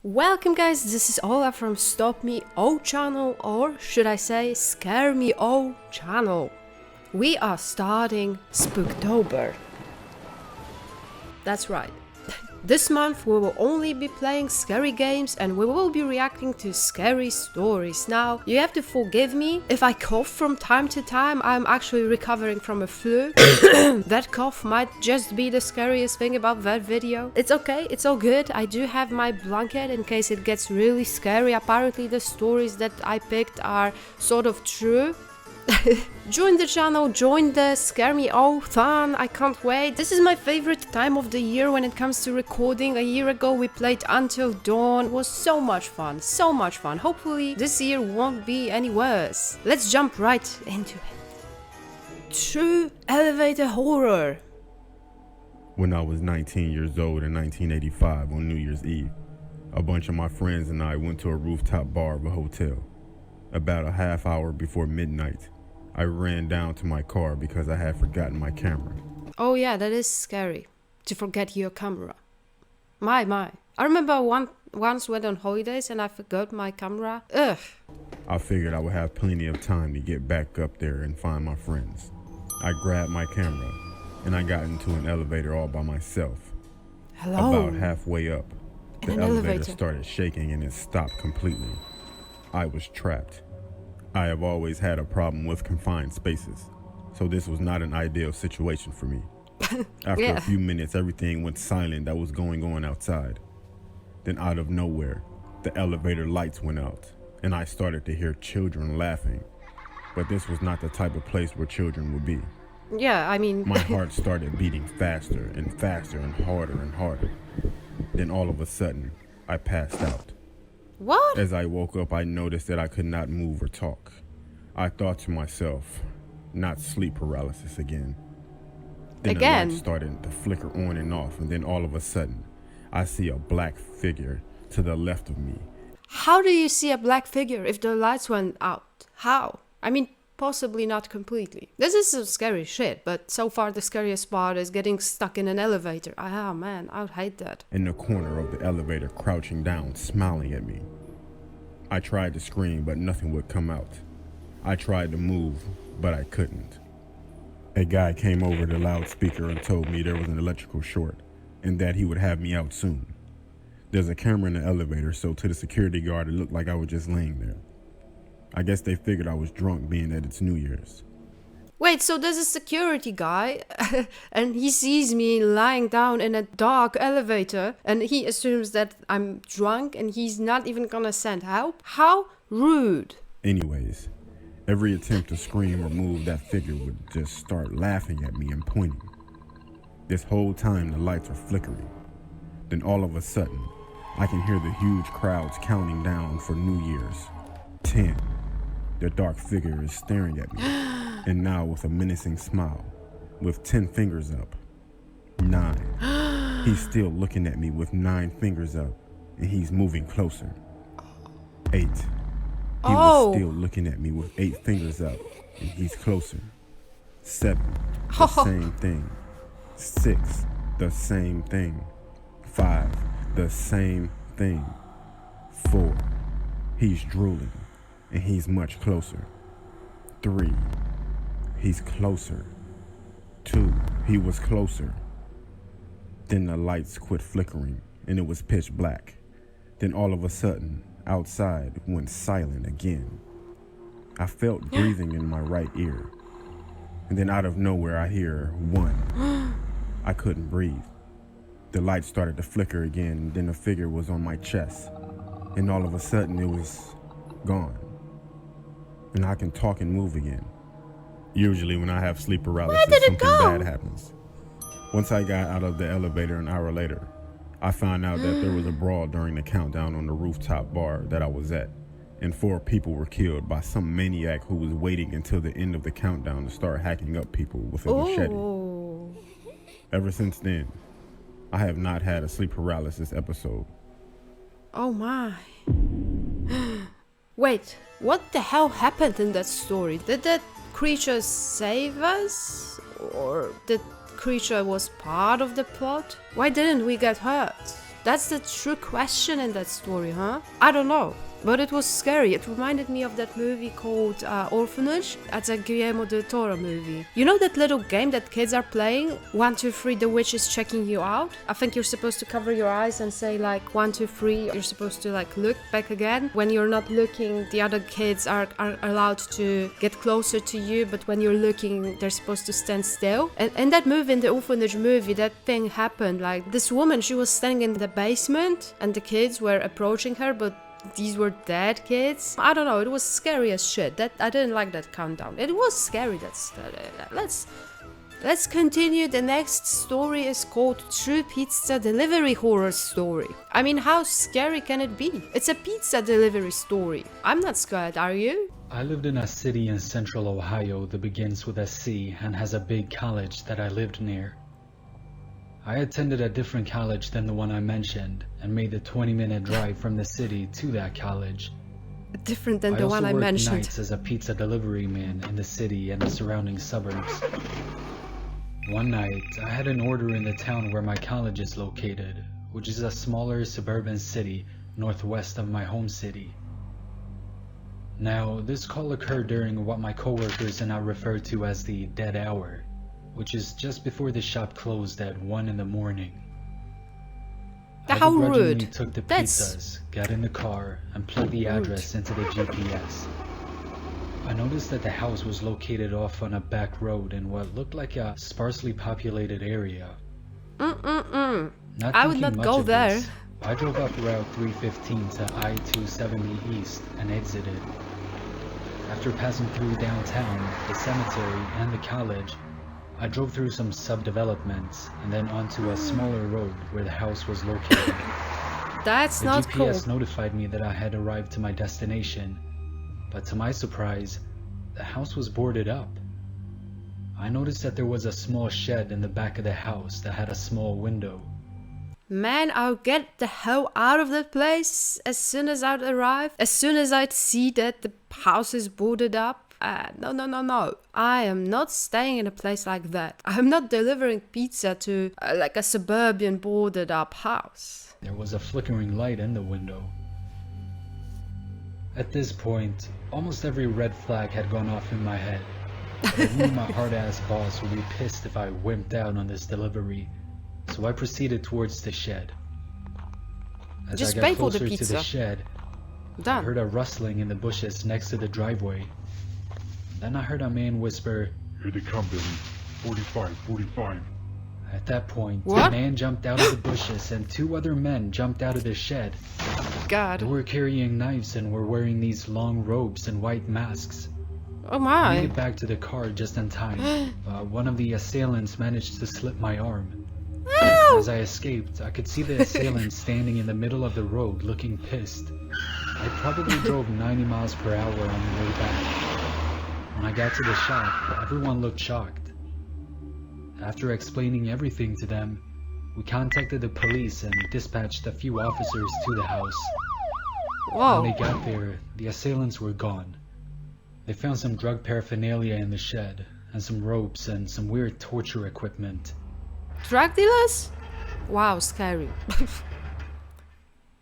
Welcome guys, this is Ola from Stop Me O channel, or should I say Scare Me O channel. We are starting Spooktober. That's right. This month we will only be playing scary games and we will be reacting to scary stories. Now, you have to forgive me if I cough from time to time. I'm actually recovering from a flu. That cough might just be the scariest thing about that video. It's okay, it's all good. I do have my blanket in case it gets really scary. Apparently the stories that I picked are sort of true. Join the channel, join the Scare Me O fun, I can't wait. This is my favorite time of the year when it comes to recording. A year ago we played Until Dawn. It was so much fun, so much fun. Hopefully this year won't be any worse. Let's jump right into it. True elevator horror. When I was 19 years old in 1985 on New Year's Eve, a bunch of my friends and I went to a rooftop bar of a hotel. About a half hour before midnight, I ran down to my car because I had forgotten my camera. Oh yeah, that is scary, to forget your camera. My. I remember once went on holidays and I forgot my camera. Ugh. I figured I would have plenty of time to get back up there and find my friends. I grabbed my camera and I got into an elevator all by myself. Hello. About halfway up, the elevator started shaking and it stopped completely. I was trapped. I have always had a problem with confined spaces, so this was not an ideal situation for me. After a few minutes, everything went silent that was going on outside. Then out of nowhere, the elevator lights went out, and I started to hear children laughing. But this was not the type of place where children would be. Yeah, I mean... My heart started beating faster and faster and harder. Then all of a sudden, I passed out. What? As I woke up, I noticed that I could not move or talk. I thought to myself, not sleep paralysis again. Then the light started to flicker on and off, and then all of a sudden, I see a black figure to the left of me. How do you see a black figure if the lights went out? How? I mean, possibly not completely. This is some scary shit, but so far the scariest part is getting stuck in an elevator. Ah man, I would hate that. In the corner of the elevator, crouching down, smiling at me. I tried to scream, but nothing would come out. I tried to move, but I couldn't. A guy came over the loudspeaker and told me there was an electrical short and that he would have me out soon. There's a camera in the elevator, so to the security guard it looked like I was just laying there. I guess they figured I was drunk being that it's New Year's. Wait, so there's a security guy and he sees me lying down in a dark elevator and he assumes that I'm drunk and he's not even gonna send help? How rude. Anyways, every attempt to scream or move, that figure would just start laughing at me and pointing. This whole time the lights are flickering. Then all of a sudden, I can hear the huge crowds counting down for New Year's. 10. The dark figure is staring at me, and now with a menacing smile, with 10 fingers up. 9. He's still looking at me with 9 fingers up, and he's moving closer. 8. He was still looking at me with 8 fingers up, and he's closer. 7. The same thing. 6. The same thing. 5. The same thing. 4. He's drooling. And he's much closer. 3. He's closer. 2. He was closer. Then the lights quit flickering and it was pitch black. Then all of a sudden, outside went silent again. I felt breathing in my right ear. And then out of nowhere I hear 1. I couldn't breathe. The light started to flicker again, and then the figure was on my chest. And all of a sudden it was gone. And I can talk and move again. Usually when I have sleep paralysis, something bad happens. Once I got out of the elevator an hour later, I found out that there was a brawl during the countdown on the rooftop bar that I was at, and 4 people were killed by some maniac who was waiting until the end of the countdown to start hacking up people with a machete. Ever since then, I have not had a sleep paralysis episode. Oh my. Wait, what the hell happened in that story? Did that creature save us? Or did creature was part of the plot? Why didn't we get hurt? That's the true question in that story, huh? I don't know. But it was scary. It reminded me of that movie called Orphanage. That's a Guillermo del Toro movie. You know that little game that kids are playing? 1, 2, 3, the witch is checking you out? I think you're supposed to cover your eyes and say like 1, 2, 3. You're supposed to like look back again. When you're not looking, the other kids are allowed to get closer to you. But when you're looking, they're supposed to stand still. And in that movie, in the Orphanage movie, that thing happened. Like this woman, she was standing in the basement and the kids were approaching her, but these were dead kids. I don't know, it was scary as shit. That I didn't like that countdown. It was scary. Let's continue. The next story is called True Pizza Delivery Horror Story. I mean, how scary can it be? It's a pizza delivery story. I'm not scared, are you? I lived in a city in central Ohio that begins with a C and has a big college that I lived near. I attended a different college than the one I mentioned and made the 20-minute drive from the city to that college. Different than the one I also worked mentioned. nights as a pizza delivery man in the city and the surrounding suburbs. One night, I had an order in the town where my college is located, which is a smaller suburban city northwest of my home city. Now, this call occurred during what my coworkers and I refer to as the dead hour, which is just before the shop closed at 1 in the morning. How I begrudgingly rude. took the That's- pizzas, got in the car, and plugged the address into the GPS. I noticed that the house was located off on a back road in what looked like a sparsely populated area. Not I would thinking not much go of there. this, I drove up Route 315 to I-270 East and exited. After passing through downtown, the cemetery, and the college, I drove through some subdevelopments and then onto a smaller road where the house was located. That's The not cool. GPS notified me that I had arrived to my destination, but to my surprise, the house was boarded up. I noticed that there was a small shed in the back of the house that had a small window. Man, I'll get the hell out of that place as soon as I'd arrive. As soon as I'd see that the house is boarded up. No. I am not staying in a place like that. I'm not delivering pizza to like a suburban boarded up house. There was a flickering light in the window. At this point, almost every red flag had gone off in my head. But I knew my hard-ass boss would be pissed if I wimped out on this delivery, so I proceeded towards the shed. As Just I pay got for the closer to pizza. the shed, I Done. heard a rustling in the bushes next to the driveway. Then I heard a man whisper, Here they come, Billy. 45, 45. At that point, What? a man jumped out of the bushes and 2 other men jumped out of the shed. They God. were carrying knives and were wearing these long robes and white masks. Oh I my. made it back to the car just in time. One of the assailants managed to slip my arm. As I escaped, I could see the assailant standing in the middle of the road looking pissed. I probably drove 90 miles per hour on the way back. When I got to the shop, everyone looked shocked. After explaining everything to them, we contacted the police and dispatched a few officers to the house. When Whoa. they got there, the assailants were gone. They found some drug paraphernalia in the shed, and some ropes and some weird torture equipment. Drug dealers? Wow, scary.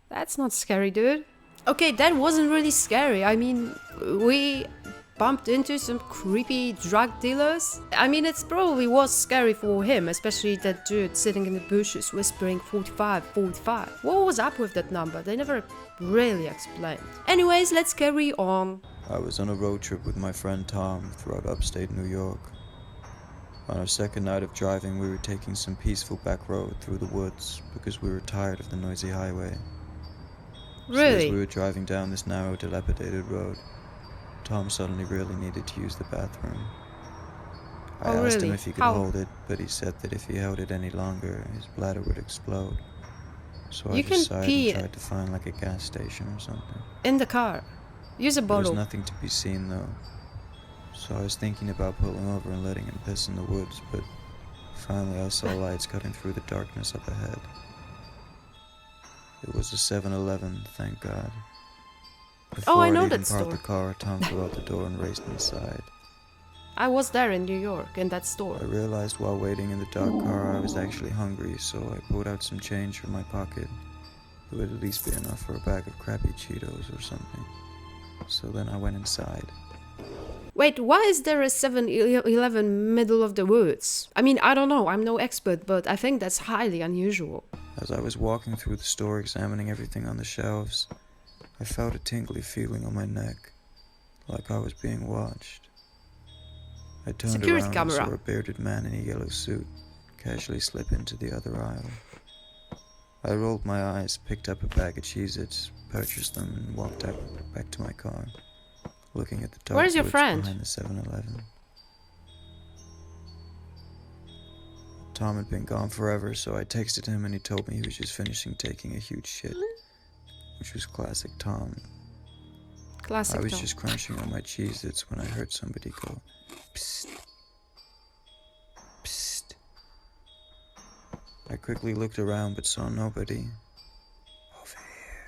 That's not scary, dude. Okay, that wasn't really scary. I mean, we bumped into some creepy drug dealers. I mean, it probably was scary for him, especially that dude sitting in the bushes whispering 45, 45. What was up with that number? They never really explained. Anyways, let's carry on. I was on a road trip with my friend Tom throughout upstate New York. On our second night of driving, we were taking some peaceful back road through the woods because we were tired of the noisy highway. So as we Really? were driving down this narrow, dilapidated road, Tom suddenly really needed to use the bathroom. I Oh, asked really? him if he could How? hold it, but he said that if he held it any longer, his bladder would explode. So I You can just sighed pee and tried to find like a gas station or something. In the car. Use a There was bottle. nothing to be seen though, so I was thinking about pulling over and letting him piss in the woods, but finally I saw lights cutting through the darkness up ahead. It was a 7-Eleven, thank God. Before Oh, I I'd know even that parked store. the car, Tom flew out the door and raced inside. I was there in New York, in that store. I realized while waiting in the dark car I was actually hungry, so I pulled out some change from my pocket It would at least be enough for a bag of crappy Cheetos or something. So then I went inside. Wait, why is there a 7-Eleven middle of the woods? I mean, I don't know, I'm no expert, but I think that's highly unusual. As I was walking through the store examining everything on the shelves, I felt a tingly feeling on my neck, like I was being watched. I turned Security around camera. and saw a bearded man in a yellow suit casually slip into the other aisle. I rolled my eyes, picked up a bag of Cheez-Its, purchased them, and walked out back to my car, looking at the dark Where's your woods friend? behind the 7-Eleven. Tom had been gone forever, so I texted him and he told me he was just finishing taking a huge shit, which was classic Tom. Classic I was Tom. just crunching on my Cheez-Its when I heard somebody go, psst, psst. I quickly looked around but saw nobody. Over here.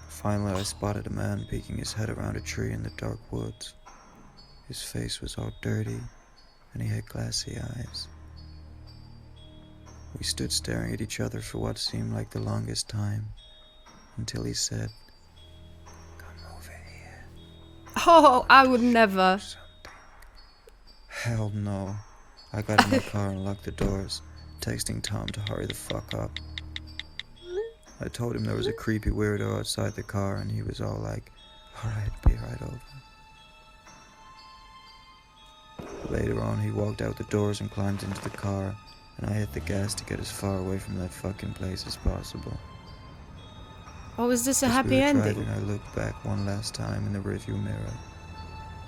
Finally, I spotted a man peeking his head around a tree in the dark woods. His face was all dirty, and he had glassy eyes. We stood staring at each other for what seemed like the longest time, until he said, "Come over here." Oh, I would never. Hell no. I got in my car and locked the doors, texting Tom to hurry the fuck up. I told him there was a creepy weirdo outside the car, and he was all like, "Alright, be right over." Later on, he walked out the doors and climbed into the car, and I hit the gas to get as far away from that fucking place as possible. Oh, is this a As happy we were ending? driving, I looked back one last time in the rearview mirror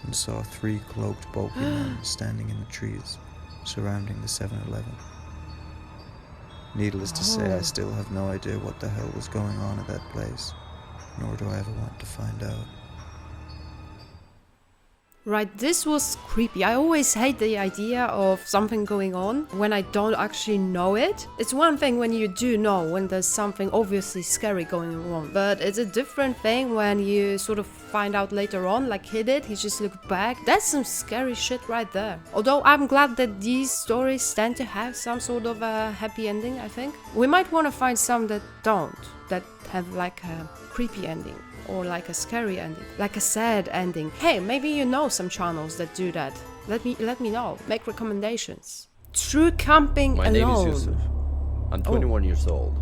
and saw 3 cloaked, bulky men standing in the trees surrounding the 7-Eleven. Needless to say, I still have no idea what the hell was going on at that place, nor do I ever want to find out. Right, this was creepy. I always hate the idea of something going on when I don't actually know it. It's one thing when you do know when there's something obviously scary going on, but it's a different thing when you sort of find out later on, like he did, he just looked back. That's some scary shit right there. Although I'm glad that these stories tend to have some sort of a happy ending, I think. We might want to find some that don't, that have like a creepy ending. Or like a scary ending, like a sad ending. Hey, maybe you know some channels that do that. Let me know. Make recommendations. True camping My alone. name is Yusuf. I'm 21 years old.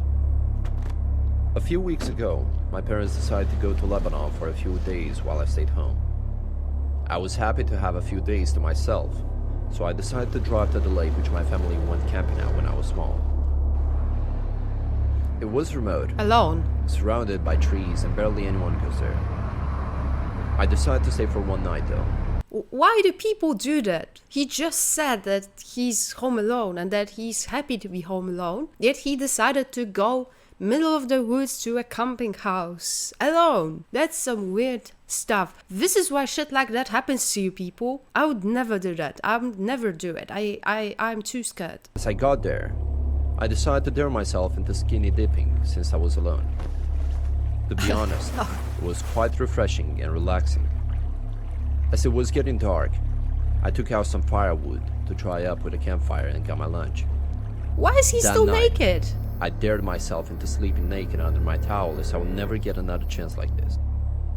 A few weeks ago, my parents decided to go to Lebanon for a few days while I stayed home. I was happy to have a few days to myself, so I decided to drive to the lake which my family went camping at when I was small. It was remote, Alone. surrounded by trees, and barely anyone goes there. I decided to stay for one night though. Why do people do that? He just said that he's home alone and that he's happy to be home alone, yet he decided to go middle of the woods to a camping house alone. That's some weird stuff. This is why shit like that happens to you people. I would never do that. I would never do it. I'm too scared. As I got there, I decided to dare myself into skinny dipping since I was alone. To be honest, it was quite refreshing and relaxing. As it was getting dark, I took out some firewood to dry up with a campfire and got my lunch. Why is he That still night, naked? I dared myself into sleeping naked under my towel as I would never get another chance like this.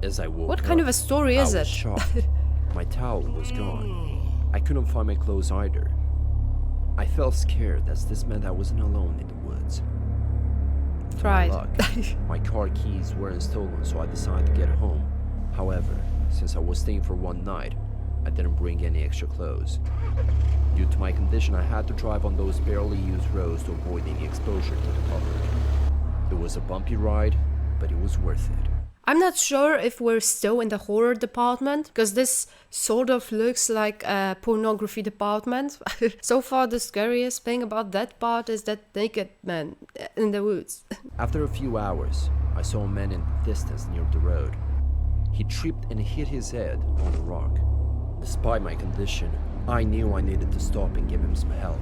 As I woke What kind up, of a story I is was it? shocked. My towel was gone. I couldn't find my clothes either. I felt scared as this meant I wasn't alone in the woods. To my Right. luck, my car keys weren't stolen, so I decided to get home. However, since I was staying for one night, I didn't bring any extra clothes. Due to my condition, I had to drive on those barely used roads to avoid any exposure to the public. It was a bumpy ride, but it was worth it. I'm not sure if we're still in the horror department, because this sort of looks like a pornography department. So far, the scariest thing about that part is that naked man in the woods. After a few hours, I saw a man in the distance near the road. He tripped and hit his head on a rock. Despite my condition, I knew I needed to stop and give him some help.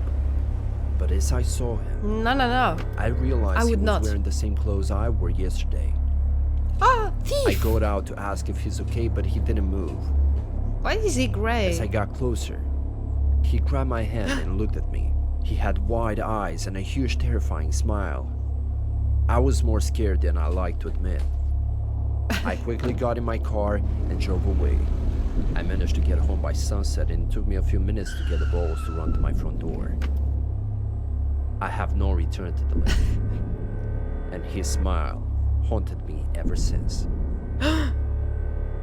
But as I saw him, No. I realized I he would was not. wearing the same clothes I wore yesterday. Ah, I thief! got out to ask if he's okay, but he didn't move. Why is he As I grey? got closer, he grabbed my hand and looked at me. He had wide eyes and a huge, terrifying smile. I was more scared than I like to admit. I quickly got in my car and drove away. I managed to get home by sunset and it took me a few minutes to get the balls to run to my front door. I have no return to the lake. And his smile haunted me ever since.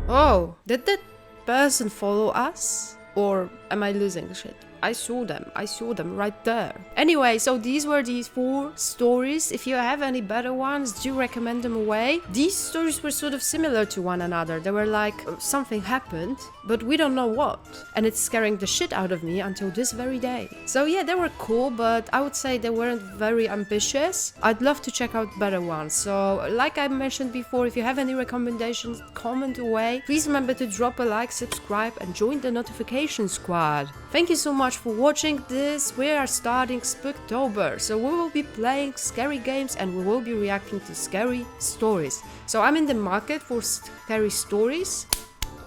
Oh, did that person follow us? Or am I losing shit? I saw them right there. Anyway, so these were these 4 stories. If you have any better ones, do recommend them away. These stories were sort of similar to one another. They were like, something happened, but we don't know what. And it's scaring the shit out of me until this very day. So yeah, they were cool, but I would say they weren't very ambitious. I'd love to check out better ones. So like I mentioned before, if you have any recommendations, comment away. Please remember to drop a like, subscribe, and join the notification squad. Thank you so much for watching this. We are starting Spooktober, so we will be playing scary games and we will be reacting to scary stories. So I'm in the market for scary stories.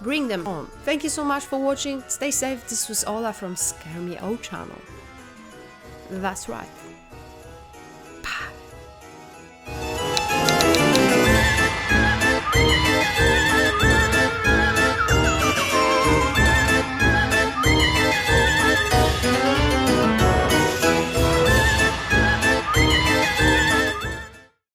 Bring them on. Thank you so much for watching. Stay safe. This was Ola from Scare Me O channel. That's right.